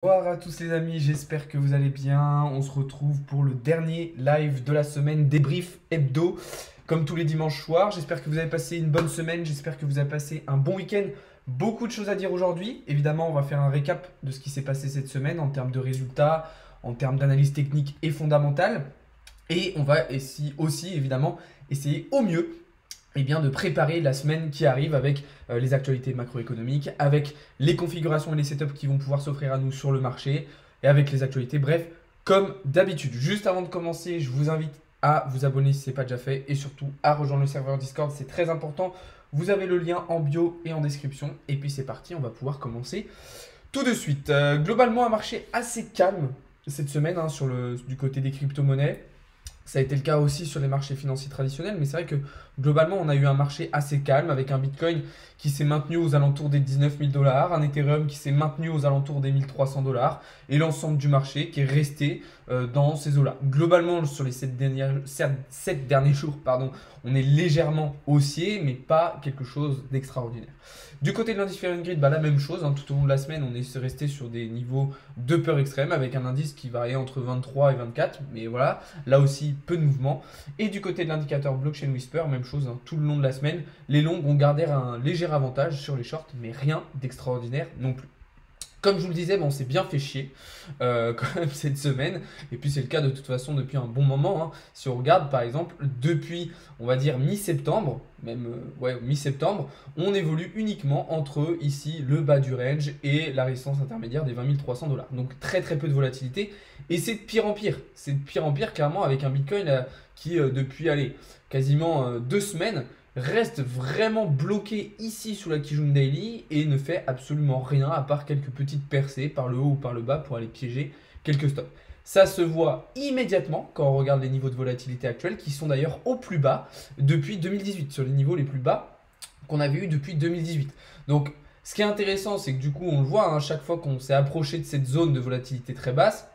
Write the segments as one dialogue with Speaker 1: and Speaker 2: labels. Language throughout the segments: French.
Speaker 1: Bonjour à tous les amis, j'espère que vous allez bien. On se retrouve pour le dernier live de la semaine, débrief hebdo, comme tous les dimanches soirs. J'espère que vous avez passé une bonne semaine, j'espère que vous avez passé un bon week-end. Beaucoup de choses à dire aujourd'hui. Évidemment, on va faire un récap de ce qui s'est passé cette semaine en termes de résultats, en termes d'analyse technique et fondamentale. Et on va aussi évidemment essayer au mieux de préparer la semaine qui arrive avec les actualités macroéconomiques, avec les configurations et les setups qui vont pouvoir s'offrir à nous sur le marché et avec les actualités. Bref, comme d'habitude. Juste avant de commencer, je vous invite à vous abonner si ce n'est pas déjà fait et surtout à rejoindre le serveur Discord, c'est très important. Vous avez le lien en bio et en description. Et puis c'est parti, on va pouvoir commencer tout de suite. Globalement, un marché assez calme cette semaine du côté des crypto-monnaies. Ça a été le cas aussi sur les marchés financiers traditionnels, mais c'est vrai que globalement, on a eu un marché assez calme avec un Bitcoin qui s'est maintenu aux alentours des 19 000 dollars, un Ethereum qui s'est maintenu aux alentours des 1300 dollars et l'ensemble du marché qui est resté dans ces eaux-là. Globalement, sur les 7 derniers jours, on est légèrement haussier, mais pas quelque chose d'extraordinaire. Du côté de l'Indifferent Grid, la même chose. Tout au long de la semaine, on est resté sur des niveaux de peur extrême avec un indice qui variait entre 23 et 24. Mais voilà, là aussi, peu de mouvement. Et du côté de l'indicateur Blockchain Whisper, même chose. Tout le long de la semaine, les longs ont gardé un léger avantage sur les shorts, mais rien d'extraordinaire non plus. Comme je vous le disais, on s'est bien fait chier quand même cette semaine. Et puis c'est le cas de toute façon depuis un bon moment. Si on regarde par exemple, depuis on va dire mi-septembre, même mi-septembre, on évolue uniquement entre ici le bas du range et la résistance intermédiaire des 20 300 dollars. Donc très très peu de volatilité. Et c'est de pire en pire. C'est de pire en pire clairement avec un Bitcoin qui depuis quasiment 2 semaines reste vraiment bloqué ici sous la Kijun Daily et ne fait absolument rien à part quelques petites percées par le haut ou par le bas pour aller piéger quelques stops. Ça se voit immédiatement quand on regarde les niveaux de volatilité actuels qui sont d'ailleurs au plus bas depuis 2018, sur les niveaux les plus bas qu'on avait eu depuis 2018. Donc ce qui est intéressant, c'est que du coup on le voit, chaque fois qu'on s'est approché de cette zone de volatilité très basse,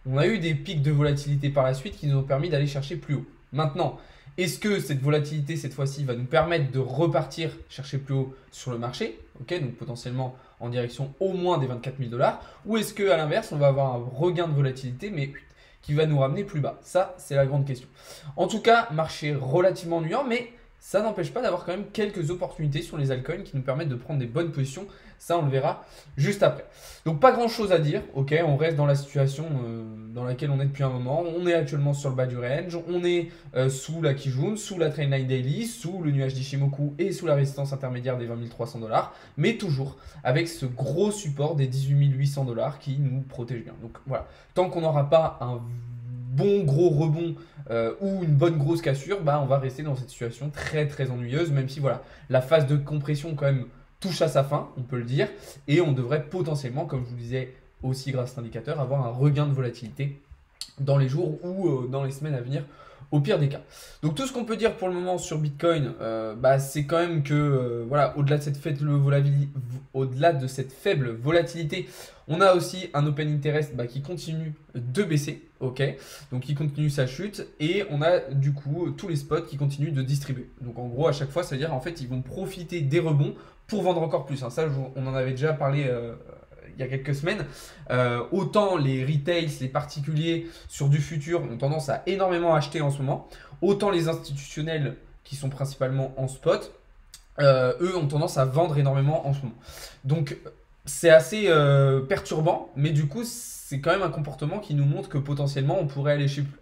Speaker 1: on a eu des pics de volatilité par la suite qui nous ont permis d'aller chercher plus haut. Maintenant, est-ce que cette volatilité, cette fois-ci, va nous permettre de repartir chercher plus haut sur le marché, donc potentiellement en direction au moins des 24 000 dollars, ou est-ce qu'à l'inverse, on va avoir un regain de volatilité, mais qui va nous ramener plus bas? Ça, c'est la grande question. En tout cas, marché relativement ennuyant, mais ça n'empêche pas d'avoir quand même quelques opportunités sur les altcoins qui nous permettent de prendre des bonnes positions. Ça, on le verra juste après. Donc, pas grand chose à dire. On reste dans la situation dans laquelle on est depuis un moment. On est actuellement sur le bas du range. On est sous la Kijun, sous la Trendline Daily, sous le nuage d'Ishimoku et sous la résistance intermédiaire des 20 300 dollars. Mais toujours avec ce gros support des 18 800 dollars qui nous protège bien. Donc, voilà. Tant qu'on n'aura pas un bon gros rebond ou une bonne grosse cassure, on va rester dans cette situation très très ennuyeuse, même si voilà, la phase de compression quand même touche à sa fin, on peut le dire, et on devrait potentiellement, comme je vous disais aussi grâce à cet indicateur, avoir un regain de volatilité dans les jours ou dans les semaines à venir, au pire des cas. Donc tout ce qu'on peut dire pour le moment sur Bitcoin, c'est quand même que voilà, au-delà de cette faible volatilité, on a aussi un open interest qui continue de baisser, donc il continue sa chute et on a du coup tous les spots qui continuent de distribuer. Donc en gros à chaque fois, ça veut dire en fait ils vont profiter des rebonds pour vendre encore plus. Ça, on en avait déjà parlé il y a quelques semaines. Autant les retails, les particuliers sur du futur ont tendance à énormément acheter en ce moment, autant les institutionnels qui sont principalement en spot, eux ont tendance à vendre énormément en ce moment. Donc c'est assez perturbant, mais du coup c'est quand même un comportement qui nous montre que potentiellement on pourrait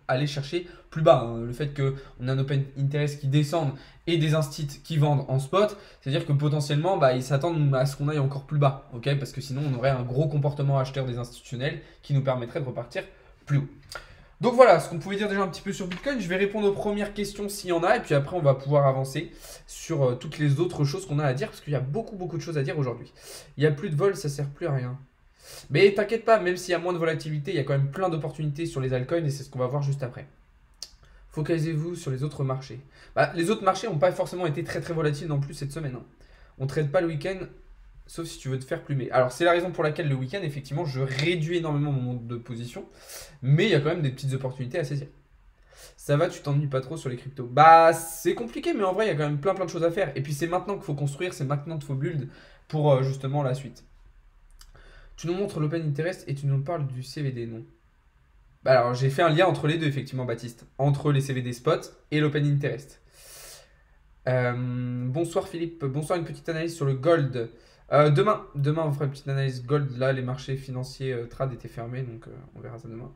Speaker 1: aller chercher plus bas. Le fait qu'on a un open interest qui descende et des instits qui vendent en spot, c'est-à-dire que potentiellement ils s'attendent à ce qu'on aille encore plus bas, parce que sinon on aurait un gros comportement acheteur des institutionnels qui nous permettrait de repartir plus haut. Donc voilà ce qu'on pouvait dire déjà un petit peu sur Bitcoin. Je vais répondre aux premières questions s'il y en a et puis après on va pouvoir avancer sur toutes les autres choses qu'on a à dire parce qu'il y a beaucoup de choses à dire aujourd'hui. Il n'y a plus de vol, ça sert plus à rien. Mais t'inquiète pas, même s'il y a moins de volatilité, il y a quand même plein d'opportunités sur les altcoins et c'est ce qu'on va voir juste après. Focalisez-vous sur les autres marchés. Les autres marchés n'ont pas forcément été très volatiles non plus cette semaine. On ne trade pas le week-end sauf si tu veux te faire plumer. Alors c'est la raison pour laquelle le week-end, effectivement, je réduis énormément mon nombre de positions, mais il y a quand même des petites opportunités à saisir. Ça va, tu t'ennuies pas trop sur les cryptos? C'est compliqué, mais en vrai, il y a quand même plein de choses à faire. Et puis c'est maintenant qu'il faut construire, c'est maintenant qu'il faut build pour justement la suite. Tu nous montres l'Open Interest et tu nous parles du CVD, non? Bah alors, j'ai fait un lien entre les deux, effectivement, Baptiste. Entre les CVD Spot et l'Open Interest. Bonsoir Philippe, bonsoir, une petite analyse sur le gold. Demain on fera une petite analyse gold. Là, les marchés financiers trad étaient fermés, donc on verra ça demain.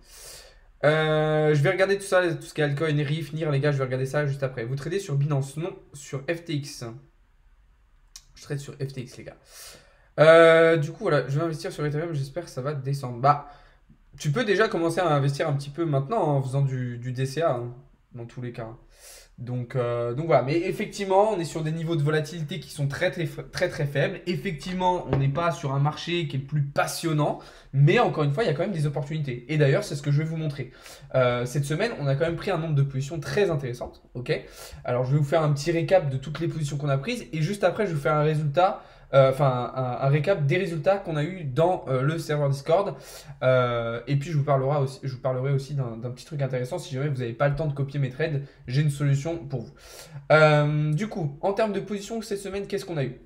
Speaker 1: Je vais regarder tout ça, tout ce qui est altcoin, RIF, NIR, les gars, je vais regarder ça juste après. Vous tradez sur Binance? Non, sur FTX. Je trade sur FTX, les gars. Du coup, voilà, je vais investir sur Ethereum, j'espère que ça va descendre. Bah, tu peux déjà commencer à investir un petit peu maintenant en faisant du DCA, hein, dans tous les cas. Donc voilà, mais effectivement, on est sur des niveaux de volatilité qui sont très faibles. Effectivement, on n'est pas sur un marché qui est le plus passionnant, mais encore une fois, il y a quand même des opportunités. Et d'ailleurs, c'est ce que je vais vous montrer. Cette semaine, on a quand même pris un nombre de positions très intéressantes. Ok. Alors, je vais vous faire un petit récap de toutes les positions qu'on a prises, et juste après, je vais vous faire un résultat. Un récap des résultats qu'on a eu dans le serveur Discord. Et puis je vous parlerai aussi d'un petit truc intéressant. Si jamais vous n'avez pas le temps de copier mes trades, j'ai une solution pour vous. Du coup, en termes de position cette semaine, qu'est-ce qu'on a eu?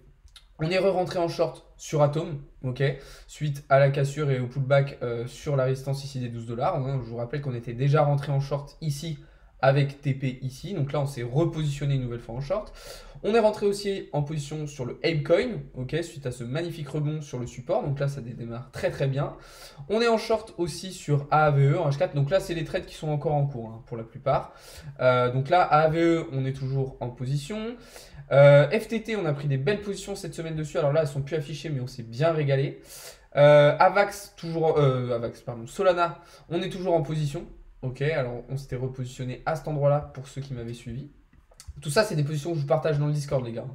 Speaker 1: On est rentré en short sur Atom, ok, suite à la cassure et au pullback sur la résistance ici des 12 dollars. Je vous rappelle qu'on était déjà rentré en short ici avec TP ici. Donc là, on s'est repositionné une nouvelle fois en short. On est rentré aussi en position sur le Apecoin, ok, suite à ce magnifique rebond sur le support. Donc là, ça démarre très bien. On est en short aussi sur AAVE en H4. Donc là, c'est les trades qui sont encore en cours, hein, pour la plupart. Donc là, AAVE, on est toujours en position. FTT, on a pris des belles positions cette semaine dessus. Alors là, elles sont plus affichées, mais on s'est bien régalé. Solana, on est toujours en position. Ok, alors on s'était repositionné à cet endroit-là pour ceux qui m'avaient suivi. Tout ça, c'est des positions que je vous partage dans le Discord, les gars.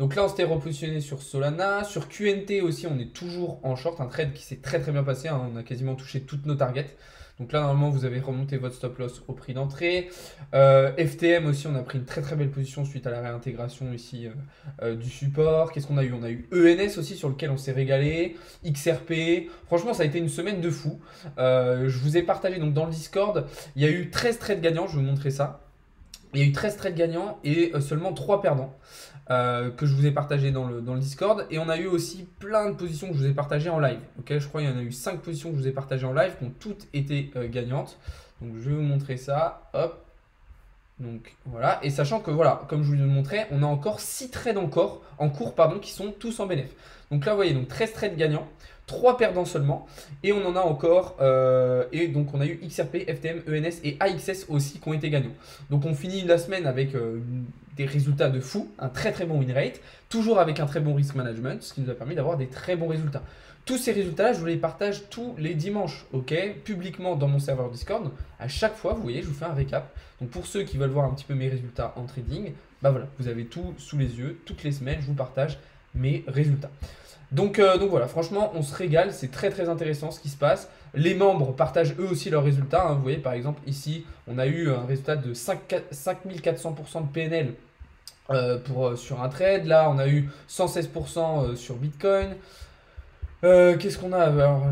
Speaker 1: Donc là, on s'était repositionné sur Solana. Sur QNT aussi, on est toujours en short. Un trade qui s'est très bien passé, hein. On a quasiment touché toutes nos targets. Donc là, normalement, vous avez remonté votre stop loss au prix d'entrée. FTM aussi, on a pris une très belle position suite à la réintégration ici du support. Qu'est-ce qu'on a eu? On a eu ENS aussi sur lequel on s'est régalé. XRP. Franchement, ça a été une semaine de fou. Je vous ai partagé donc dans le Discord. Il y a eu 13 trades gagnants. Je vais vous montrer ça. Il y a eu 13 trades gagnants et seulement 3 perdants que je vous ai partagé dans le Discord. Et on a eu aussi plein de positions que je vous ai partagées en live. Ok, je crois qu'il y en a eu 5 positions que je vous ai partagées en live qui ont toutes été gagnantes. Donc je vais vous montrer ça. Hop. Donc voilà. Et sachant que voilà, comme je vous le montrais, on a encore 6 trades en cours qui sont tous en bénéf. Donc là, vous voyez, donc 13 trades gagnants. 3 perdants seulement, et on en a encore, et donc on a eu XRP, FTM, ENS et AXS aussi qui ont été gagnants. Donc on finit la semaine avec des résultats de fou, un très bon win rate, toujours avec un très bon risk management, ce qui nous a permis d'avoir des très bons résultats. Tous ces résultats-là, je vous les partage tous les dimanches, ok, publiquement dans mon serveur Discord. À chaque fois, vous voyez, je vous fais un récap. Donc pour ceux qui veulent voir un petit peu mes résultats en trading, bah voilà, vous avez tout sous les yeux, toutes les semaines, je vous partage mes résultats. Donc voilà, franchement, on se régale, c'est très intéressant ce qui se passe. Les membres partagent eux aussi leurs résultats, hein. Vous voyez, par exemple, ici, on a eu un résultat de 5400% de PNL sur un trade. Là, on a eu 116% sur Bitcoin. Qu'est-ce qu'on a? Alors,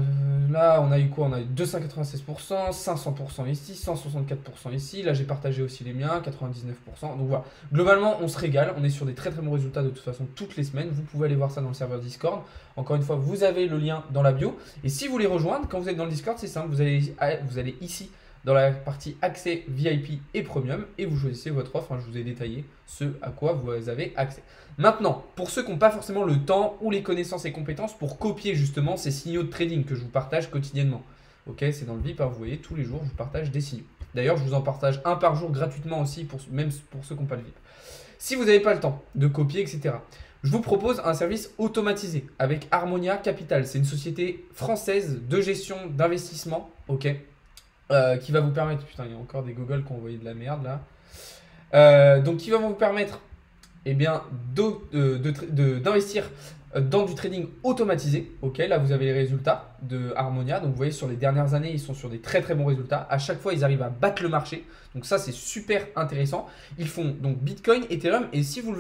Speaker 1: là, on a eu quoi? On a eu 296%, 500% ici, 164% ici. Là, j'ai partagé aussi les miens, 99%. Donc voilà, globalement, on se régale. On est sur des très bons résultats de toute façon toutes les semaines. Vous pouvez aller voir ça dans le serveur Discord. Encore une fois, vous avez le lien dans la bio. Et si vous voulez rejoindre, quand vous êtes dans le Discord, c'est simple. Vous allez ici dans la partie accès VIP et premium et vous choisissez votre offre. Hein, je vous ai détaillé ce à quoi vous avez accès. Maintenant, pour ceux qui n'ont pas forcément le temps ou les connaissances et compétences pour copier justement ces signaux de trading que je vous partage quotidiennement. Ok, c'est dans le VIP, hein, vous voyez, tous les jours, je vous partage des signaux. D'ailleurs, je vous en partage un par jour gratuitement aussi, même pour ceux qui n'ont pas le VIP. Si vous n'avez pas le temps de copier, etc., je vous propose un service automatisé avec Harmonia Capital. C'est une société française de gestion d'investissement, ok, qui va vous permettre... Putain, il y a encore des gogoles qui ont envoyé de la merde là. Donc, qui va vous permettre d'investir dans du trading automatisé. Ok, là vous avez les résultats de Harmonia. Donc vous voyez, sur les dernières années, ils sont sur des très bons résultats. À chaque fois, ils arrivent à battre le marché. Donc ça, c'est super intéressant. Ils font donc Bitcoin, Ethereum, et si vous le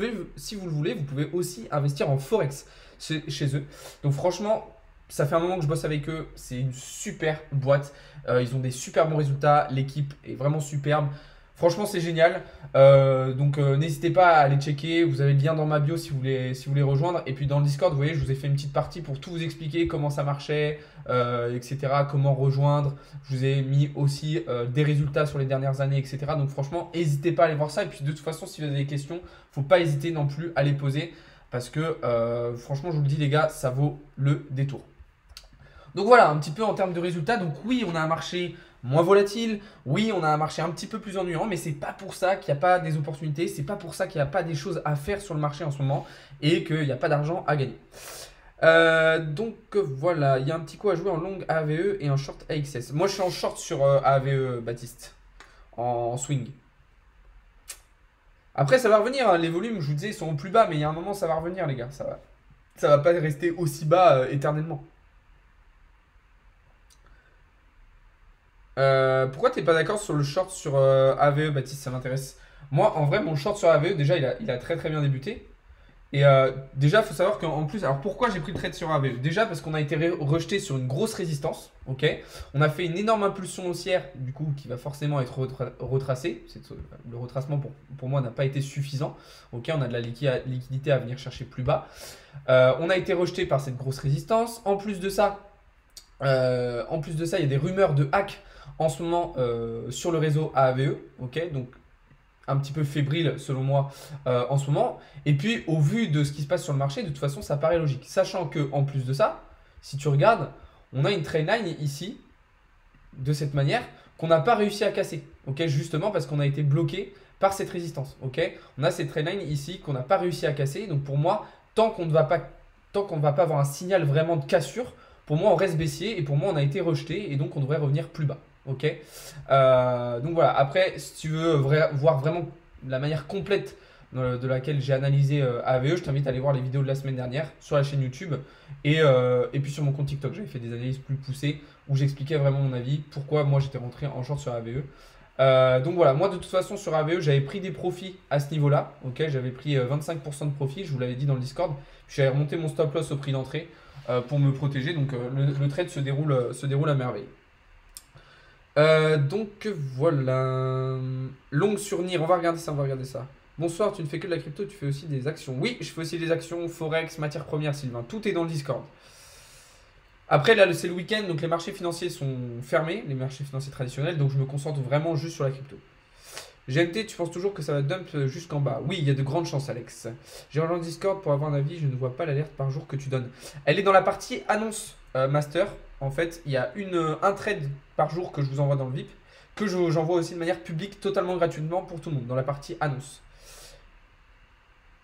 Speaker 1: voulez, vous pouvez aussi investir en Forex chez eux. Donc franchement, ça fait un moment que je bosse avec eux. C'est une super boîte. Ils ont des super bons résultats. L'équipe est vraiment superbe. Franchement, c'est génial. Donc, n'hésitez pas à aller checker. Vous avez le lien dans ma bio si vous voulez rejoindre. Et puis, dans le Discord, vous voyez, je vous ai fait une petite partie pour tout vous expliquer comment ça marchait, etc. Comment rejoindre. Je vous ai mis aussi des résultats sur les dernières années, etc. Donc, franchement, n'hésitez pas à aller voir ça. Et puis, de toute façon, si vous avez des questions, faut pas hésiter non plus à les poser. Parce que, franchement, je vous le dis, les gars, ça vaut le détour. Donc voilà, un petit peu en termes de résultats. Donc oui, on a un marché moins volatile. Oui, on a un marché un petit peu plus ennuyant, mais c'est pas pour ça qu'il n'y a pas des opportunités. C'est pas pour ça qu'il n'y a pas des choses à faire sur le marché en ce moment et qu'il n'y a pas d'argent à gagner. Donc voilà, il y a un petit coup à jouer en long AVE et en short AXS. Moi, je suis en short sur AVE, Baptiste, en swing. Après, ça va revenir, hein. Les volumes, je vous disais, ils sont au plus bas, mais il y a un moment, ça va revenir, les gars. Ça va pas rester aussi bas éternellement. Pourquoi t'es pas d'accord sur le short sur AVE, Baptiste? Ça m'intéresse. Moi, en vrai, mon short sur AVE, déjà, il a très très bien débuté. Et déjà, il faut savoir qu'en plus, alors pourquoi j'ai pris le trade sur AVE? Déjà parce qu'on a été rejeté sur une grosse résistance, ok? On a fait une énorme impulsion haussière, du coup, qui va forcément être retracée. Le retracement, pour moi, n'a pas été suffisant, ok? On a de la liquidité à venir chercher plus bas. On a été rejeté par cette grosse résistance. En plus de ça, il y a des rumeurs de hack en ce moment sur le réseau AAVE, ok, donc un petit peu fébrile selon moi en ce moment. Et puis au vu de ce qui se passe sur le marché, de toute façon ça paraît logique. Sachant que en plus de ça, si tu regardes, on a une trendline ici de cette manière qu'on n'a pas réussi à casser, ok, justement parce qu'on a été bloqué par cette résistance, ok. On a cette trendline ici qu'on n'a pas réussi à casser. Donc pour moi, tant qu'on ne va pas avoir un signal vraiment de cassure, pour moi on reste baissier et pour moi on a été rejeté et donc on devrait revenir plus bas. Ok. Donc voilà. Après, si tu veux voir vraiment la manière complète de laquelle j'ai analysé AVE, je t'invite à aller voir les vidéos de la semaine dernière sur la chaîne YouTube et puis sur mon compte TikTok. J'avais fait des analyses plus poussées où j'expliquais vraiment mon avis, pourquoi moi j'étais rentré en short sur AVE. Donc voilà, moi de toute façon sur AVE, j'avais pris des profits à ce niveau-là. Ok, j'avais pris 25% de profit, je vous l'avais dit dans le Discord. J'avais remonté mon stop loss au prix d'entrée pour me protéger. Donc le trade se déroule à merveille. Donc voilà. Longue sur NIR, on va regarder ça. Bonsoir, tu ne fais que de la crypto, tu fais aussi des actions. Oui, je fais aussi des actions, Forex, matières premières, Sylvain. Tout est dans le Discord. Après, là, c'est le week-end, donc les marchés financiers sont fermés, les marchés financiers traditionnels, donc je me concentre vraiment juste sur la crypto. GMT, tu penses toujours que ça va dump jusqu'en bas? Oui, il y a de grandes chances, Alex. J'ai rejoint le Discord pour avoir un avis, je ne vois pas l'alerte par jour que tu donnes. Elle est dans la partie annonce master. En fait, il y a un trade par jour que je vous envoie dans le VIP, que j'envoie aussi de manière publique, totalement gratuitement pour tout le monde, dans la partie annonce.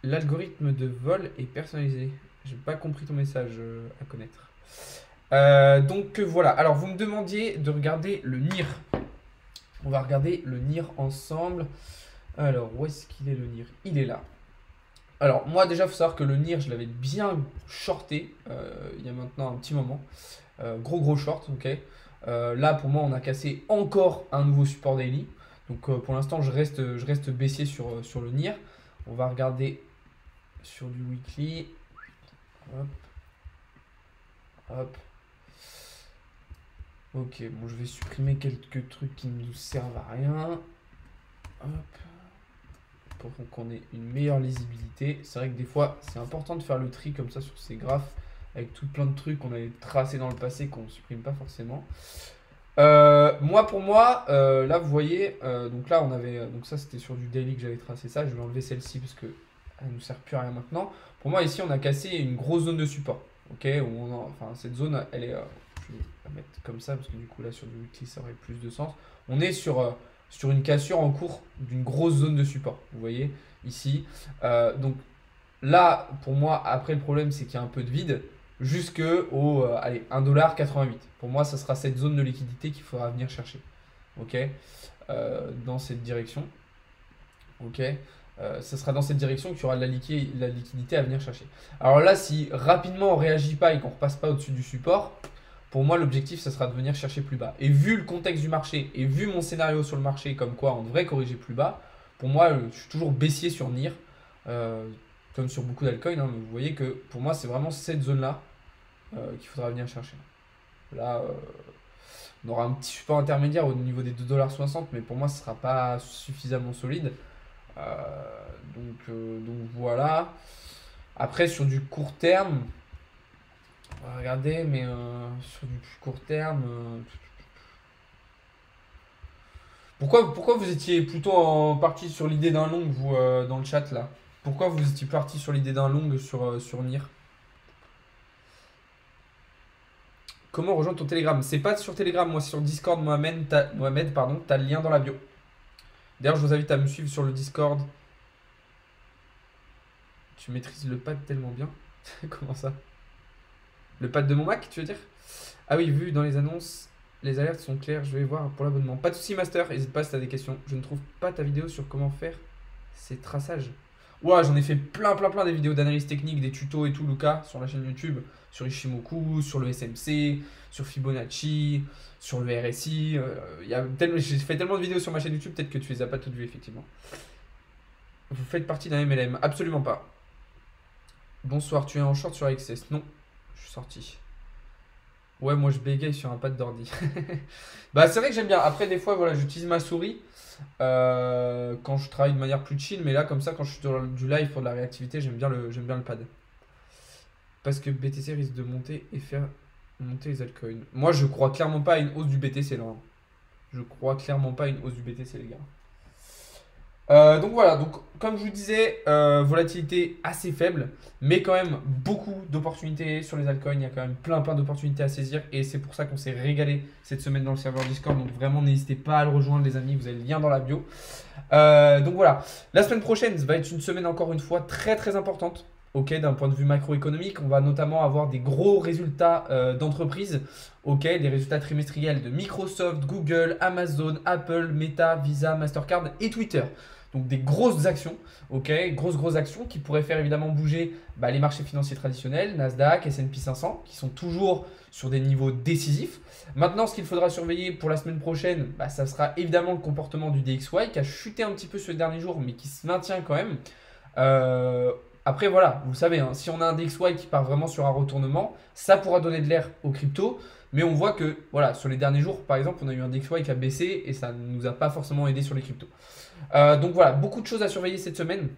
Speaker 1: L'algorithme de vol est personnalisé. J'ai pas compris ton message à connaître. Donc voilà. Alors, vous me demandiez de regarder le NIR. On va regarder le NIR ensemble. Alors, où est-ce qu'il est le NIR? Il est là. Alors, moi, déjà, il faut savoir que le NIR, je l'avais bien shorté il y a maintenant un petit moment. Gros short, ok. Là, pour moi, on a cassé encore un nouveau support daily. Donc, pour l'instant, je reste baissier sur le NIR. On va regarder sur du weekly. Hop. Hop. Ok, bon, je vais supprimer quelques trucs qui ne nous servent à rien. Hop. Pour qu'on ait une meilleure lisibilité. C'est vrai que des fois, c'est important de faire le tri comme ça sur ces graphes avec tout plein de trucs qu'on avait tracés dans le passé qu'on ne supprime pas forcément. Pour moi, là, vous voyez, donc là, donc ça, c'était sur du daily que j'avais tracé ça. Je vais enlever celle-ci parce que elle ne nous sert plus à rien maintenant. Pour moi, ici, on a cassé une grosse zone de support. Ok, cette zone, elle est... je vais la mettre comme ça parce que du coup, là, sur du weekly, ça aurait plus de sens. On est sur une cassure en cours d'une grosse zone de support. Vous voyez, ici. Donc là, pour moi, après, le problème, c'est qu'il y a un peu de vide jusque au 1,88$. Pour moi, ça sera cette zone de liquidité qu'il faudra venir chercher. Ok, dans cette direction. Ok, ça sera dans cette direction qu'il y aura de la liquidité à venir chercher. Alors là, si rapidement on ne réagit pas et qu'on ne repasse pas au-dessus du support, pour moi, l'objectif, ça sera de venir chercher plus bas. Et vu le contexte du marché et vu mon scénario sur le marché, comme quoi on devrait corriger plus bas, pour moi, je suis toujours baissier sur NIR, comme sur beaucoup d'altcoins. Mais vous voyez que pour moi, c'est vraiment cette zone-là qu'il faudra venir chercher. Là, On aura un petit support intermédiaire au niveau des 2,60 $, mais pour moi, ce ne sera pas suffisamment solide. Donc voilà. Après, sur du court terme, on va regarder, mais sur du plus court terme. Pourquoi vous étiez plutôt parti sur l'idée d'un long, vous, dans le chat là? Pourquoi vous étiez parti sur l'idée d'un long sur Nier? Comment rejoindre ton Telegram? C'est pas sur Telegram, moi c'est sur Discord, Mohamed, pardon, t'as le lien dans la bio. D'ailleurs, je vous invite à me suivre sur le Discord. Tu maîtrises le pad tellement bien. Comment ça? Le pad de mon Mac, tu veux dire? Ah oui, vu dans les annonces, les alertes sont claires, je vais voir pour l'abonnement. Pas de soucis, Master, n'hésite pas si t'as des questions. Je ne trouve pas ta vidéo sur comment faire ces traçages. Ouais, j'en ai fait plein des vidéos d'analyse technique, des tutos et tout, Lucas, sur la chaîne YouTube, sur Ishimoku, sur le SMC, sur Fibonacci, sur le RSI. J'ai fait tellement de vidéos sur ma chaîne YouTube, peut-être que tu les as pas toutes vues, effectivement. Vous faites partie d'un MLM? Absolument pas. Bonsoir, tu es en short sur AXS? Non, je suis sorti. Ouais, moi je bégaye sur un pad d'ordi. Bah, c'est vrai que j'aime bien. Après, des fois, voilà, j'utilise ma souris quand je travaille de manière plus chill. Mais là, comme ça, quand je suis sur du live pour de la réactivité, j'aime bien le pad. Parce que BTC risque de monter et faire monter les altcoins. Moi, je crois clairement pas à une hausse du BTC là. Je crois clairement pas à une hausse du BTC, les gars. Donc voilà, donc comme je vous disais, volatilité assez faible, mais quand même beaucoup d'opportunités sur les altcoins. Il y a quand même plein d'opportunités à saisir et c'est pour ça qu'on s'est régalé cette semaine dans le serveur Discord. Donc vraiment, n'hésitez pas à le rejoindre, les amis. Vous avez le lien dans la bio. Donc voilà, la semaine prochaine va être une semaine encore une fois très importante. Ok, d'un point de vue macroéconomique, on va notamment avoir des gros résultats d'entreprises. Ok, des résultats trimestriels de Microsoft, Google, Amazon, Apple, Meta, Visa, Mastercard et Twitter. Donc des grosses actions, ok, grosses actions qui pourraient faire évidemment bouger les marchés financiers traditionnels, Nasdaq, S&P 500, qui sont toujours sur des niveaux décisifs. Maintenant, ce qu'il faudra surveiller pour la semaine prochaine, ça sera évidemment le comportement du DXY qui a chuté un petit peu ces derniers jours, mais qui se maintient quand même. Après, voilà, vous savez, hein, si on a un DXY qui part vraiment sur un retournement, ça pourra donner de l'air aux cryptos. Mais on voit que, voilà, sur les derniers jours, par exemple, on a eu un DXY qui a baissé et ça ne nous a pas forcément aidé sur les cryptos. Donc voilà, beaucoup de choses à surveiller cette semaine.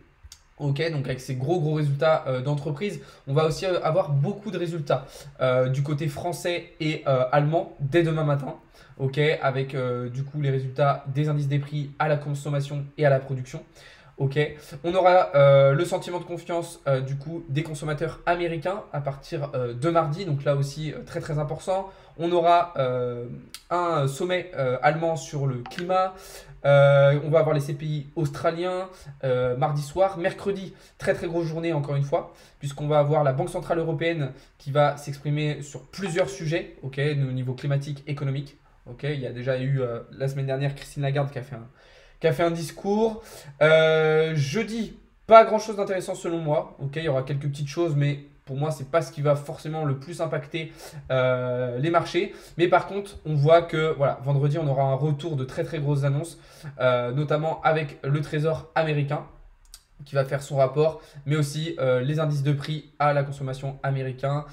Speaker 1: Ok, donc avec ces gros résultats d'entreprise, on va aussi avoir beaucoup de résultats du côté français et allemand dès demain matin. Ok, avec du coup les résultats des indices des prix à la consommation et à la production. Ok, on aura le sentiment de confiance du coup des consommateurs américains à partir de mardi, donc là aussi très important. On aura un sommet allemand sur le climat. On va avoir les CPI australiens mardi soir. Mercredi, très grosse journée encore une fois, puisqu'on va avoir la Banque Centrale Européenne qui va s'exprimer sur plusieurs sujets, ok, au niveau climatique, économique. Ok, il y a déjà eu la semaine dernière Christine Lagarde qui a fait un discours. Jeudi, pas grand chose d'intéressant selon moi. Ok, il y aura quelques petites choses, mais pour moi, c'est pas ce qui va forcément le plus impacter les marchés. Mais par contre, on voit que voilà, vendredi, on aura un retour de très grosses annonces, notamment avec le Trésor américain qui va faire son rapport, mais aussi les indices de prix à la consommation américain.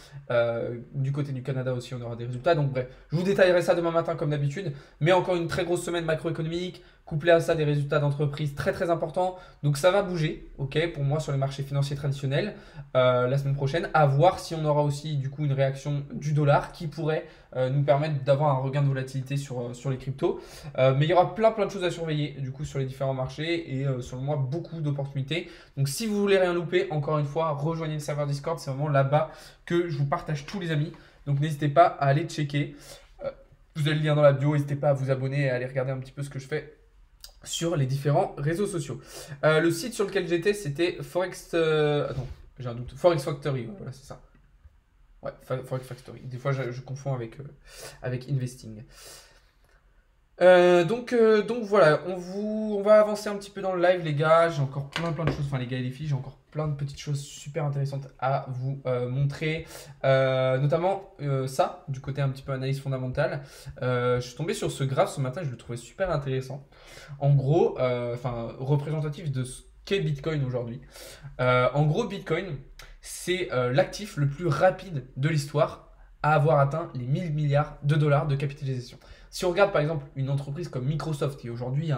Speaker 1: Du côté du Canada aussi, on aura des résultats. Donc bref, je vous détaillerai ça demain matin comme d'habitude. Mais encore une très grosse semaine macroéconomique, couplé à ça des résultats d'entreprise très importants. Donc ça va bouger, ok, pour moi sur les marchés financiers traditionnels la semaine prochaine. À voir si on aura aussi du coup une réaction du dollar qui pourrait nous permettre d'avoir un regain de volatilité sur les cryptos. Mais il y aura plein de choses à surveiller du coup sur les différents marchés et selon moi beaucoup d'opportunités. Donc si vous voulez rien louper, encore une fois, rejoignez le serveur Discord, c'est vraiment là-bas que je vous partage tous les amis. Donc n'hésitez pas à aller checker. Vous avez le lien dans la bio, n'hésitez pas à vous abonner et à aller regarder un petit peu ce que je fais sur les différents réseaux sociaux. Le site sur lequel j'étais, c'était Forex... Attends, j'ai un doute. Forex Factory, voilà, c'est ça. Ouais, Forex Factory. Des fois, je confonds avec Investing. Donc voilà, on va avancer un petit peu dans le live, les gars. J'ai encore plein de choses. Enfin, les gars et les filles, j'ai encore plein de petites choses super intéressantes à vous montrer. Notamment ça, du côté un petit peu analyse fondamentale. Je suis tombé sur ce graphe ce matin, je le trouvais super intéressant. En gros, représentatif de ce qu'est Bitcoin aujourd'hui. En gros, Bitcoin, c'est l'actif le plus rapide de l'histoire à avoir atteint les 1000 milliards de dollars de capitalisation. Si on regarde par exemple une entreprise comme Microsoft, qui est aujourd'hui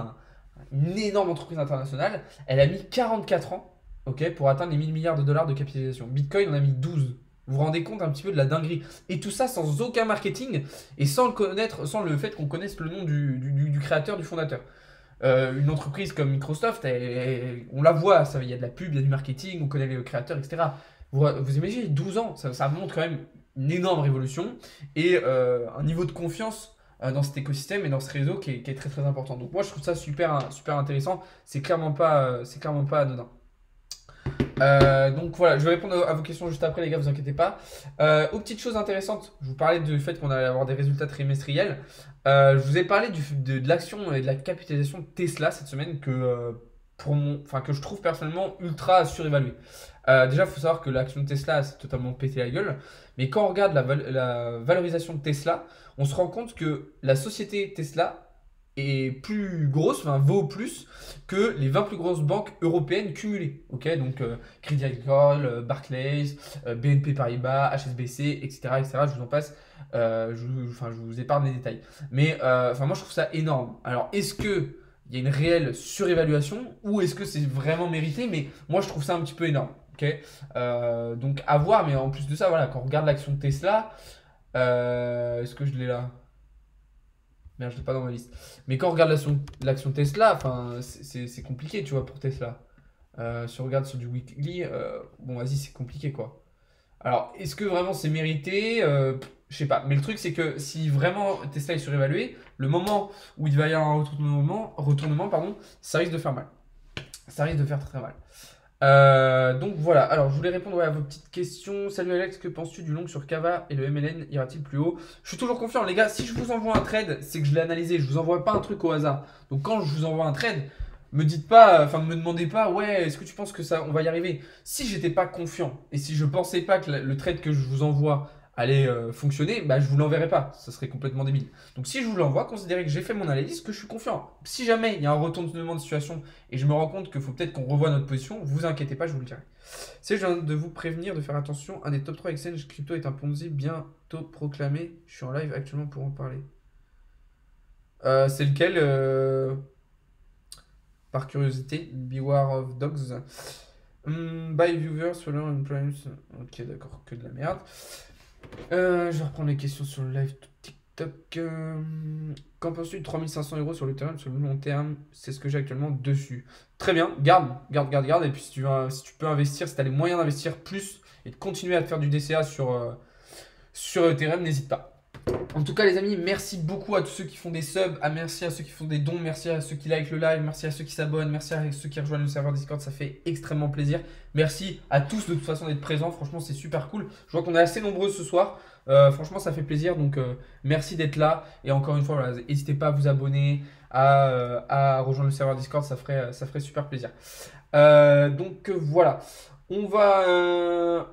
Speaker 1: une énorme entreprise internationale, elle a mis 44 ans, ok, pour atteindre les 1000 milliards de dollars de capitalisation. Bitcoin en a mis 12. Vous vous rendez compte un petit peu de la dinguerie. Et tout ça sans aucun marketing et sans le connaître, sans le fait qu'on connaisse le nom du créateur, du fondateur. Une entreprise comme Microsoft, on la voit, il y a de la pub, il y a du marketing, on connaît les créateurs, etc. Vous imaginez 12 ans, ça montre quand même une énorme révolution et un niveau de confiance dans cet écosystème et dans ce réseau qui est très très important. Donc moi je trouve ça super, super intéressant, c'est clairement pas anodin. Donc voilà, je vais répondre à vos questions juste après les gars, vous inquiétez pas. Aux petites choses intéressantes, je vous parlais du fait qu'on allait avoir des résultats trimestriels. Je vous ai parlé de l'action et de la capitalisation de Tesla cette semaine que je trouve personnellement ultra surévaluée. Déjà, il faut savoir que l'action de Tesla s'est totalement pété la gueule. Mais quand on regarde la valorisation de Tesla, on se rend compte que la société Tesla est plus grosse, enfin vaut plus que les 20 plus grosses banques européennes cumulées. Ok, donc Crédit Agricole, Barclays, BNP Paribas, HSBC, etc., etc. Je vous en passe. Je vous épargne les détails. Mais moi, je trouve ça énorme. Alors, est-ce que il y a une réelle surévaluation ou est-ce que c'est vraiment mérité? Mais moi, je trouve ça un petit peu énorme. Ok, donc à voir. Mais en plus de ça, voilà, quand on regarde l'action de Tesla, est-ce que je l'ai là? Merde, je l'ai pas dans ma liste. Mais quand on regarde l'action Tesla, enfin, c'est compliqué, tu vois, pour Tesla. Si on regarde sur du weekly, bon, vas-y, c'est compliqué, quoi. Alors, est-ce que vraiment c'est mérité? Je sais pas. Mais le truc, c'est que si vraiment Tesla est surévalué, le moment où il va y avoir un retournement, pardon, ça risque de faire mal. Ça risque de faire très, très mal. Donc voilà, alors je voulais répondre à vos petites questions. Salut Alex, que penses-tu du long sur Kava et le MLN ira-t-il plus haut? Je suis toujours confiant les gars, si je vous envoie un trade, c'est que je l'ai analysé, je vous envoie pas un truc au hasard. Donc quand je vous envoie un trade, me dites pas, enfin me demandez pas, ouais, est-ce que tu penses que ça, on va y arriver? Si j'étais pas confiant et si je pensais pas que le trade que je vous envoie allait fonctionner, bah je vous l'enverrai pas, ça serait complètement débile. Donc si je vous l'envoie, considérez que j'ai fait mon analyse, que je suis confiant. Si jamais il y a un retournement de situation et je me rends compte qu'il faut peut-être qu'on revoie notre position, vous inquiétez pas, je vous le dirai. C'est je viens de vous prévenir de faire attention, un des top 3 exchange crypto est un Ponzi bientôt proclamé. Je suis en live actuellement pour en parler. C'est lequel par curiosité, Beware of Dogs. By viewers, follow and primes. Ok, d'accord, que de la merde. Je vais reprendre les questions sur le live TikTok. Qu'en penses-tu de 3500 euros sur le terrain sur le long terme? C'est ce que j'ai actuellement dessus. Très bien, garde. Et puis si tu peux investir, si tu as les moyens d'investir plus et de continuer à te faire du DCA sur Ethereum, n'hésite pas. En tout cas, les amis, merci beaucoup à tous ceux qui font des subs, merci à ceux qui font des dons, merci à ceux qui like le live, merci à ceux qui s'abonnent, merci à ceux qui rejoignent le serveur Discord, ça fait extrêmement plaisir. Merci à tous de toute façon d'être présents, franchement, c'est super cool. Je vois qu'on est assez nombreux ce soir, franchement, ça fait plaisir, donc merci d'être là. Et encore une fois, voilà, n'hésitez pas à vous abonner, à rejoindre le serveur Discord, ça ferait super plaisir. Donc voilà, on va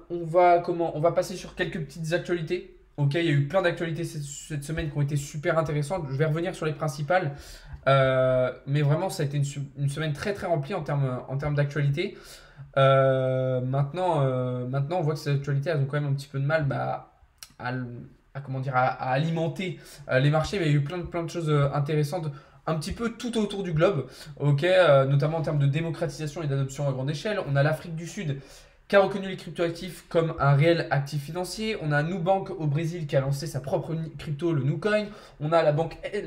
Speaker 1: passer sur quelques petites actualités. Ok, il y a eu plein d'actualités cette semaine qui ont été super intéressantes. Je vais revenir sur les principales. Mais vraiment, ça a été une semaine très très remplie en termes d'actualité. Maintenant, on voit que ces actualités, elles ont quand même un petit peu de mal à alimenter les marchés. Mais il y a eu plein de choses intéressantes un petit peu tout autour du globe. Ok, notamment en termes de démocratisation et d'adoption à grande échelle. On a l'Afrique du Sud qui a reconnu les cryptoactifs comme un réel actif financier. On a Nubank au Brésil qui a lancé sa propre crypto, le Nucoin. On a la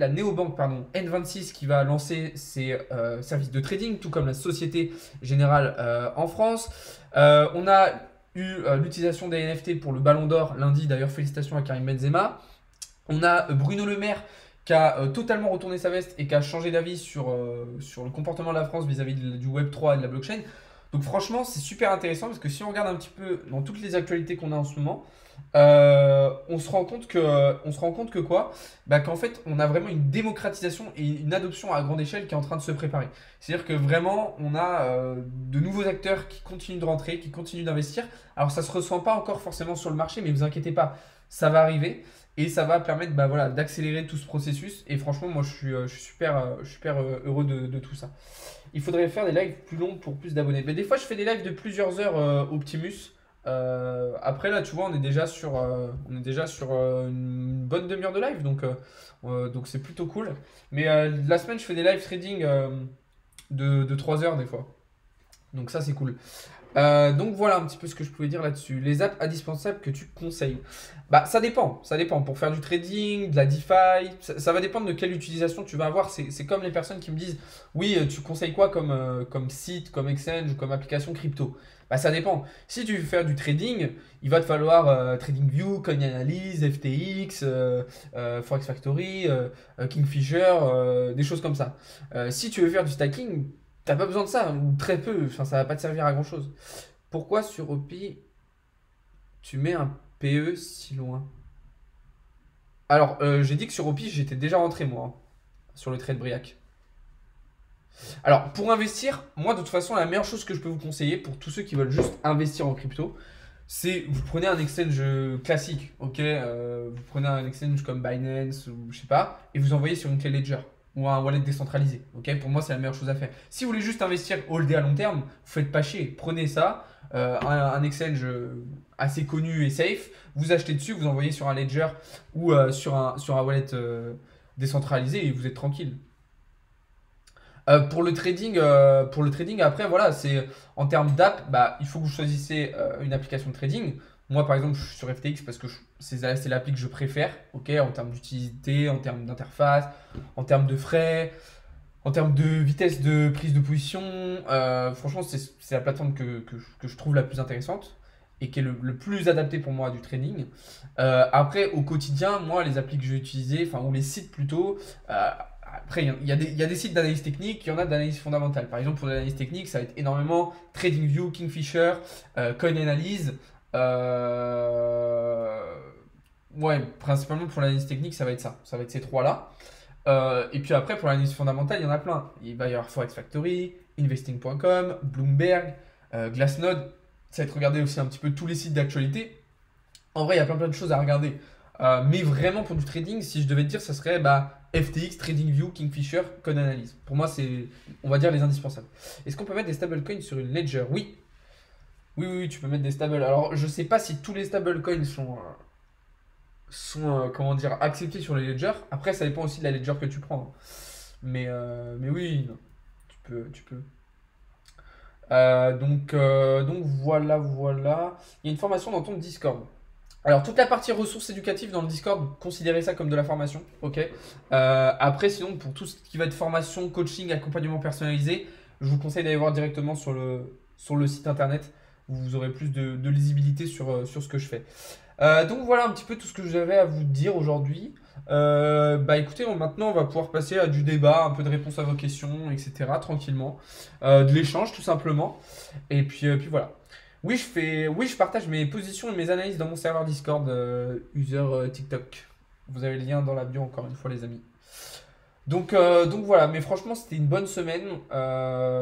Speaker 1: néobanque N26 qui va lancer ses services de trading, tout comme la Société Générale en France. On a eu l'utilisation des NFT pour le Ballon d'Or lundi. D'ailleurs, félicitations à Karim Benzema. On a Bruno Le Maire qui a totalement retourné sa veste et qui a changé d'avis sur le comportement de la France vis-à-vis du Web3 et de la blockchain. Donc franchement, c'est super intéressant parce que si on regarde un petit peu dans toutes les actualités qu'on a en ce moment, on se rend compte que quoi? Qu'en fait, on a vraiment une démocratisation et une adoption à grande échelle qui est en train de se préparer. C'est-à-dire que vraiment, on a de nouveaux acteurs qui continuent de rentrer, qui continuent d'investir. Alors ça ne se ressent pas encore forcément sur le marché, mais vous inquiétez pas, ça va arriver. Et ça va permettre d'accélérer tout ce processus. Et franchement, moi, je suis super heureux de tout ça. Il faudrait faire des lives plus longs pour plus d'abonnés. Mais des fois, je fais des lives de plusieurs heures Optimus. Après là, tu vois, on est déjà sur une bonne demi-heure de live, donc c'est plutôt cool. Mais la semaine, je fais des live trading de 3 heures des fois. Donc ça, c'est cool. Donc voilà un petit peu ce que je pouvais dire là-dessus. Les apps indispensables que tu conseilles. Bah ça dépend, ça dépend. Pour faire du trading, de la DeFi, ça va dépendre de quelle utilisation tu vas avoir. C'est comme les personnes qui me disent, oui, tu conseilles quoi comme site, comme exchange ou comme application crypto. Bah ça dépend. Si tu veux faire du trading, il va te falloir TradingView, CoinAnalyse, FTX, Forex Factory, Kingfisher, des choses comme ça. Si tu veux faire du stacking, t'as pas besoin de ça, ou très peu, enfin, ça va pas te servir à grand chose. Pourquoi sur OPI tu mets un PE si loin? Alors, j'ai dit que sur OPI j'étais déjà rentré moi, hein, sur le trade Briac. Alors, pour investir, moi de toute façon, la meilleure chose que je peux vous conseiller pour tous ceux qui veulent juste investir en crypto, c'est vous prenez un exchange classique, ok, vous prenez un exchange comme Binance ou je sais pas, et vous envoyez sur une clé Ledger ou un wallet décentralisé, ok. Pour moi, c'est la meilleure chose à faire. Si vous voulez juste investir holder à long terme, vous faites pas chier, prenez ça, un exchange assez connu et safe, vous achetez dessus, vous envoyez sur un Ledger ou sur un wallet décentralisé et vous êtes tranquille. Pour le trading, après, voilà, c'est en termes d'app, bah, il faut que vous choisissez une application de trading. Moi, par exemple, je suis sur FTX parce que c'est l'appli que je préfère, ok, en termes d'utilité, en termes d'interface, en termes de frais, en termes de vitesse de prise de position. Franchement, c'est la plateforme que je trouve la plus intéressante et qui est le plus adapté pour moi à du trading. Après, au quotidien, moi, les applis que je vais utiliser, enfin, ou les sites plutôt, après, il y a des sites d'analyse technique, il y en a d'analyse fondamentale. Par exemple, pour l'analyse technique, ça va être énormément TradingView, Kingfisher, CoinAnalyse. Euh, ouais, principalement pour l'analyse technique, ça va être ça. Ça va être ces trois-là. Et puis après, pour l'analyse fondamentale, il y en a plein. Il va y avoir Forex Factory, Investing.com, Bloomberg, Glassnode. Ça va être regarder aussi un petit peu tous les sites d'actualité. En vrai, il y a plein de choses à regarder. Mais vraiment pour du trading, si je devais te dire, ça serait bah, FTX, TradingView, Kingfisher, CoinAnalyse. Pour moi, c'est, on va dire, les indispensables. Est-ce qu'on peut mettre des stablecoins sur une ledger? Oui. Oui, oui, oui, tu peux mettre des stables. Alors, je sais pas si tous les stablecoins sont comment dire, acceptés sur les ledgers. Après, ça dépend aussi de la ledger que tu prends. Mais oui, non, tu peux. Donc voilà, voilà. Il y a une formation dans ton Discord. Alors, toute la partie ressources éducatives dans le Discord, considérez ça comme de la formation, ok. Après, sinon, pour tout ce qui va être formation, coaching, accompagnement personnalisé, je vous conseille d'aller voir directement sur le site internet. Où vous aurez plus de lisibilité sur ce que je fais. Donc voilà un petit peu tout ce que j'avais à vous dire aujourd'hui. Bah écoutez, maintenant on va pouvoir passer à du débat, un peu de réponse à vos questions, etc. tranquillement. De l'échange tout simplement. Et puis voilà. Oui, je partage mes positions et mes analyses dans mon serveur Discord user TikTok. Vous avez le lien dans la bio encore une fois les amis. Donc voilà, mais franchement c'était une bonne semaine.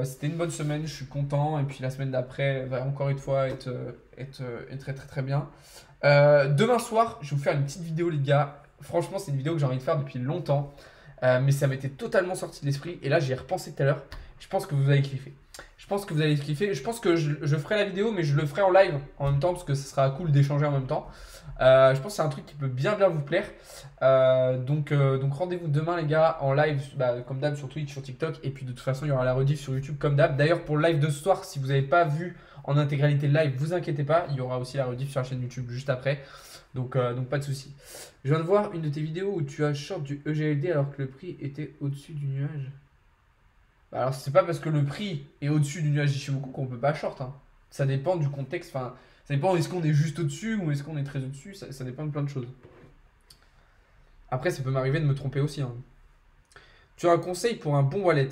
Speaker 1: C'était une bonne semaine, je suis content. Et puis la semaine d'après va encore une fois être très très très bien. Demain soir, je vais vous faire une petite vidéo les gars. Franchement c'est une vidéo que j'ai envie de faire depuis longtemps. Mais ça m'était totalement sorti de l'esprit. Et là j'y ai repensé tout à l'heure. Je pense que vous allez kiffer. Je pense que vous allez kiffer. Je pense que je ferai la vidéo, mais je le ferai en live en même temps parce que ce sera cool d'échanger en même temps. Je pense que c'est un truc qui peut bien bien vous plaire. Donc rendez-vous demain les gars en live bah, comme d'hab sur Twitch, sur TikTok. Et puis de toute façon il y aura la rediff sur YouTube comme d'hab. D'ailleurs pour le live de ce soir, si vous n'avez pas vu en intégralité le live, vous inquiétez pas. Il y aura aussi la rediff sur la chaîne YouTube juste après. Donc pas de souci. Je viens de voir une de tes vidéos où tu as short du EGLD alors que le prix était au-dessus du nuage. Bah, alors c'est pas parce que le prix est au-dessus du nuage d'Ishimoku qu'on peut pas short, hein. Ça dépend du contexte. Enfin, ça dépend est-ce qu'on est juste au-dessus ou est-ce qu'on est très au-dessus. Ça dépend de plein de choses. Après, ça peut m'arriver de me tromper aussi, hein. Tu as un conseil pour un bon wallet?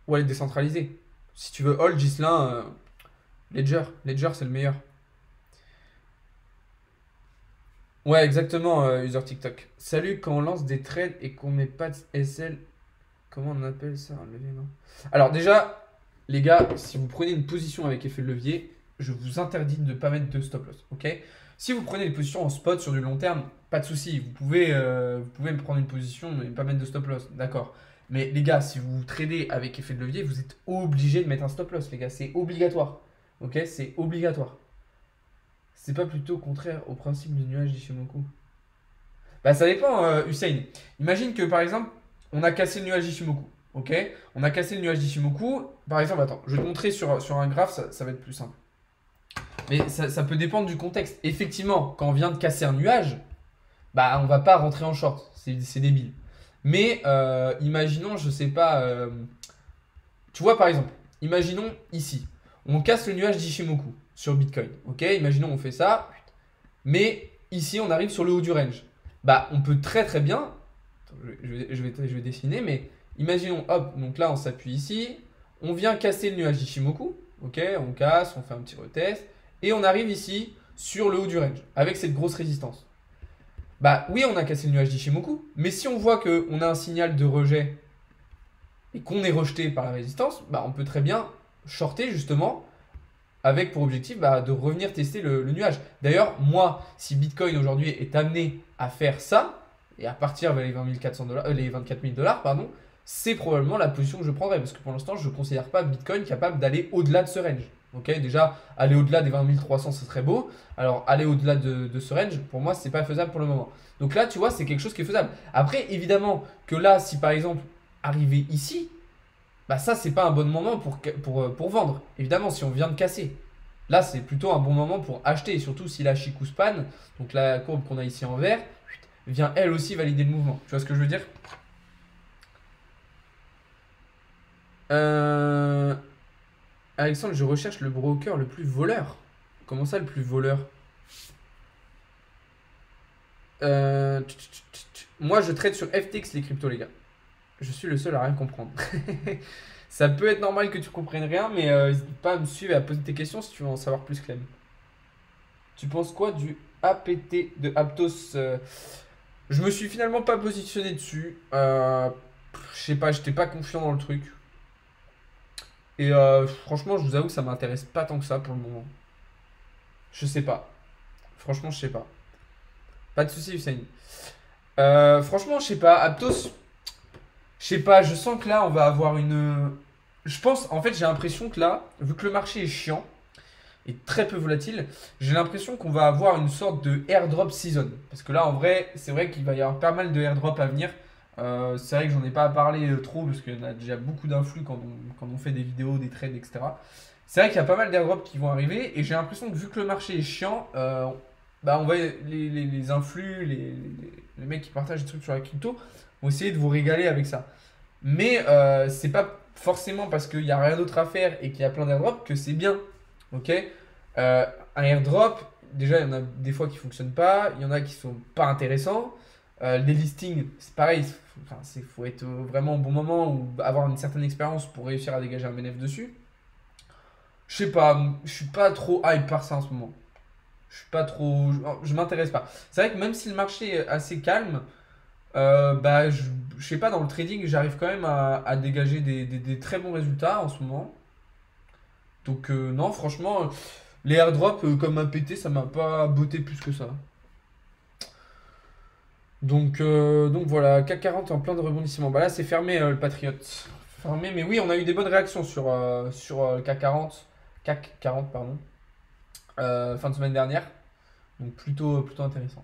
Speaker 1: Wallet décentralisé. Si tu veux hold, Gislin, Ledger. Ledger, c'est le meilleur. Ouais, exactement, user TikTok. Salut, quand on lance des trades et qu'on met pas de SL, comment on appelle ça? Un levier, non? Alors déjà, les gars, si vous prenez une position avec effet de levier, je vous interdis de ne pas mettre de stop loss, ok? Si vous prenez des positions en spot sur du long terme, pas de souci. Vous pouvez me prendre une position mais pas mettre de stop loss, d'accord. Mais les gars, si vous tradez avec effet de levier, vous êtes obligé de mettre un stop loss, les gars, c'est obligatoire. Ok, c'est obligatoire. C'est pas plutôt contraire au principe du nuage d'Ishimoku? Bah ça dépend, Hussein. Imagine que par exemple, on a cassé le nuage d'Ishimoku. Ok? On a cassé le nuage d'Ishimoku. Par exemple, attends, je vais te montrer sur un graphe, ça va être plus simple. Mais ça peut dépendre du contexte. Effectivement, quand on vient de casser un nuage, bah on va pas rentrer en short. C'est débile. Mais imaginons, je sais pas. Tu vois par exemple, imaginons ici, on casse le nuage d'Ishimoku sur Bitcoin. Ok? Imaginons on fait ça. Mais ici, on arrive sur le haut du range. Bah, on peut très très bien. Je vais dessiner, mais imaginons, hop, donc là, on s'appuie ici. On vient casser le nuage d'Ishimoku. Ok, on casse, on fait un petit retest. Et on arrive ici sur le haut du range avec cette grosse résistance. Bah, oui, on a cassé le nuage d'Ishimoku. Mais si on voit qu'on a un signal de rejet et qu'on est rejeté par la résistance, bah, on peut très bien shorter justement avec pour objectif de revenir tester le nuage. D'ailleurs, moi, si Bitcoin aujourd'hui est amené à faire ça, et à partir vers les 20 400 les 24 000 $, pardon, c'est probablement la position que je prendrais, parce que pour l'instant, je ne considère pas Bitcoin capable d'aller au-delà de ce range. Ok, déjà, aller au-delà des 20 300, c'est très beau. Alors, aller au-delà de ce range, pour moi, c'est pas faisable pour le moment. Donc là, tu vois, c'est quelque chose qui est faisable. Après, évidemment, que là, si par exemple, arriver ici, bah ça, c'est pas un bon moment pour vendre. Évidemment, si on vient de casser. Là, c'est plutôt un bon moment pour acheter. Et surtout si la Chikou span, donc la courbe qu'on a ici en vert, vient elle aussi valider le mouvement. Tu vois ce que je veux dire? Alexandre, je recherche le broker le plus voleur. Comment ça, le plus voleur? Moi, je trade sur FTX les cryptos, les gars. Je suis le seul à rien comprendre. Ça peut être normal que tu comprennes rien, mais n'hésite pas à me suivre et à poser tes questions si tu veux en savoir plus, Clem. Tu penses quoi du APT de Aptos? Je me suis finalement pas positionné dessus. Je sais pas, j'étais pas confiant dans le truc. Et franchement, je vous avoue que ça m'intéresse pas tant que ça pour le moment. Je sais pas. Franchement, je sais pas. Pas de soucis, Hussein. Franchement, je sais pas. Aptos, je sais pas. Je sens que là, on va avoir une. Je pense, en fait, j'ai l'impression que là, vu que le marché est chiant et très peu volatile, j'ai l'impression qu'on va avoir une sorte de airdrop season. Parce que là, en vrai, c'est vrai qu'il va y avoir pas mal de airdrop à venir. C'est vrai que j'en ai pas parlé trop parce qu'il y en a déjà beaucoup d'influx quand on fait des vidéos, des trades, etc. C'est vrai qu'il y a pas mal d'airdrops qui vont arriver et j'ai l'impression que vu que le marché est chiant, on va les influx, les mecs qui partagent des trucs sur la crypto vont essayer de vous régaler avec ça. Mais c'est pas forcément parce qu'il n'y a rien d'autre à faire et qu'il y a plein d'airdrops que c'est bien. Ok? Un airdrop, déjà il y en a des fois qui fonctionnent pas, il y en a qui sont pas intéressants. Les listings, c'est pareil, faut être vraiment au bon moment ou avoir une certaine expérience pour réussir à dégager un bénéfice dessus. Je sais pas, je suis pas trop hype par ça en ce moment. Je suis pas trop, je m'intéresse pas. C'est vrai que même si le marché est assez calme, je sais pas, dans le trading, j'arrive quand même à dégager des très bons résultats en ce moment. Donc non, franchement, les airdrops comme un PT, ça m'a pas botté plus que ça. Donc voilà, CAC 40 en plein de rebondissements. Bah là, c'est fermé le Patriote. Fermé, mais oui, on a eu des bonnes réactions sur CAC 40. CAC 40, pardon. Fin de semaine dernière. Donc plutôt intéressant.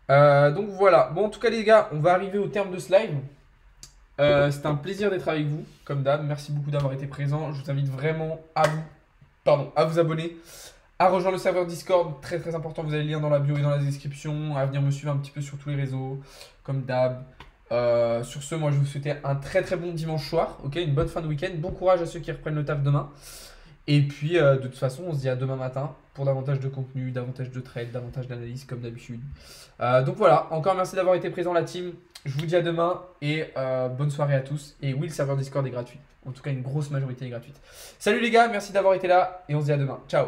Speaker 1: Donc voilà. Bon, en tout cas, les gars, on va arriver au terme de ce live. C'était un plaisir d'être avec vous, comme d'hab. Merci beaucoup d'avoir été présent. Je vous invite vraiment à vous abonner, à rejoindre le serveur Discord, très très important, vous avez le lien dans la bio et dans la description, à venir me suivre un petit peu sur tous les réseaux, comme d'hab. Sur ce, moi je vous souhaite un très très bon dimanche soir, ok, une bonne fin de week-end, bon courage à ceux qui reprennent le taf demain. Et puis de toute façon, on se dit à demain matin pour davantage de contenu, davantage de trades, davantage d'analyse comme d'habitude. Donc voilà, encore merci d'avoir été présent la team. Je vous dis à demain et bonne soirée à tous. Et oui, le serveur Discord est gratuit. En tout cas, une grosse majorité est gratuite. Salut les gars, merci d'avoir été là et on se dit à demain. Ciao.